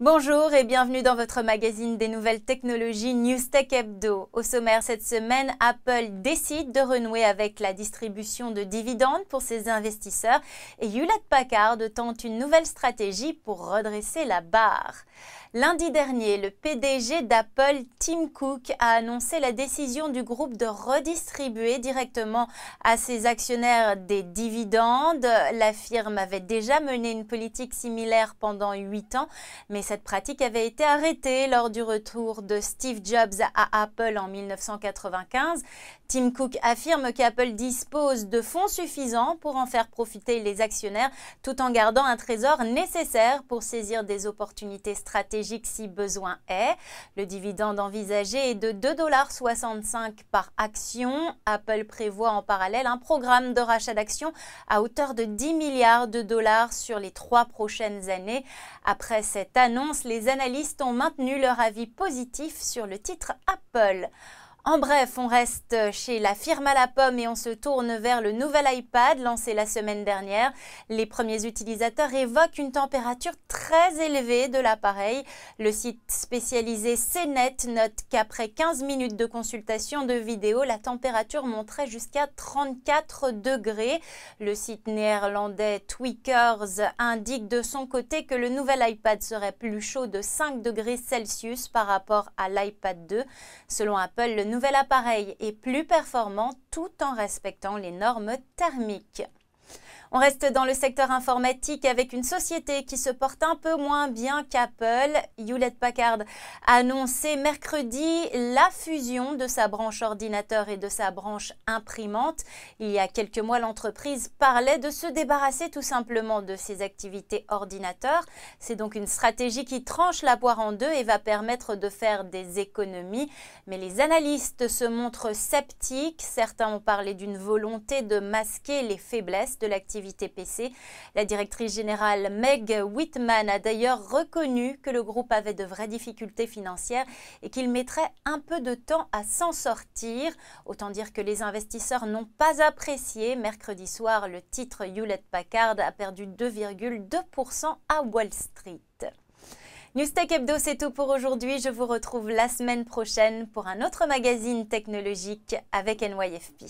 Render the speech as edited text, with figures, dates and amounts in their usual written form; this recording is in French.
Bonjour et bienvenue dans votre magazine des nouvelles technologies Newstech Hebdo. Au sommaire cette semaine, Apple décide de renouer avec la distribution de dividendes pour ses investisseurs et Hewlett-Packard tente une nouvelle stratégie pour redresser la barre. Lundi dernier, le PDG d'Apple, Tim Cook, a annoncé la décision du groupe de redistribuer directement à ses actionnaires des dividendes. La firme avait déjà mené une politique similaire pendant 8 ans, mais cette pratique avait été arrêtée lors du retour de Steve Jobs à Apple en 1995. Tim Cook affirme qu'Apple dispose de fonds suffisants pour en faire profiter les actionnaires tout en gardant un trésor nécessaire pour saisir des opportunités stratégiques si besoin est. Le dividende envisagé est de 2,65 $ par action. Apple prévoit en parallèle un programme de rachat d'actions à hauteur de 10 milliards de dollars sur les 3 prochaines années. Après cette annonce, les analystes ont maintenu leur avis positif sur le titre Apple. En bref, on reste chez la firme à la pomme et on se tourne vers le nouvel iPad lancé la semaine dernière. Les premiers utilisateurs évoquent une température très élevée de l'appareil. Le site spécialisé CNET note qu'après 15 minutes de consultation de vidéo, la température monterait jusqu'à 34 degrés. Le site néerlandais Tweakers indique de son côté que le nouvel iPad serait plus chaud de 5 degrés Celsius par rapport à l'iPad 2. Selon Apple, le nouvel appareil est plus performant tout en respectant les normes thermiques. On reste dans le secteur informatique avec une société qui se porte un peu moins bien qu'Apple. Hewlett-Packard a annoncé mercredi la fusion de sa branche ordinateur et de sa branche imprimante. Il y a quelques mois, l'entreprise parlait de se débarrasser tout simplement de ses activités ordinateurs. C'est donc une stratégie qui tranche la poire en deux et va permettre de faire des économies. Mais les analystes se montrent sceptiques. Certains ont parlé d'une volonté de masquer les faiblesses de l'activité PC. La directrice générale Meg Whitman a d'ailleurs reconnu que le groupe avait de vraies difficultés financières et qu'il mettrait un peu de temps à s'en sortir. Autant dire que les investisseurs n'ont pas apprécié. Mercredi soir, le titre Hewlett-Packard a perdu 2,2% à Wall Street. Newstech Hebdo, c'est tout pour aujourd'hui. Je vous retrouve la semaine prochaine pour un autre magazine technologique avec NYFP.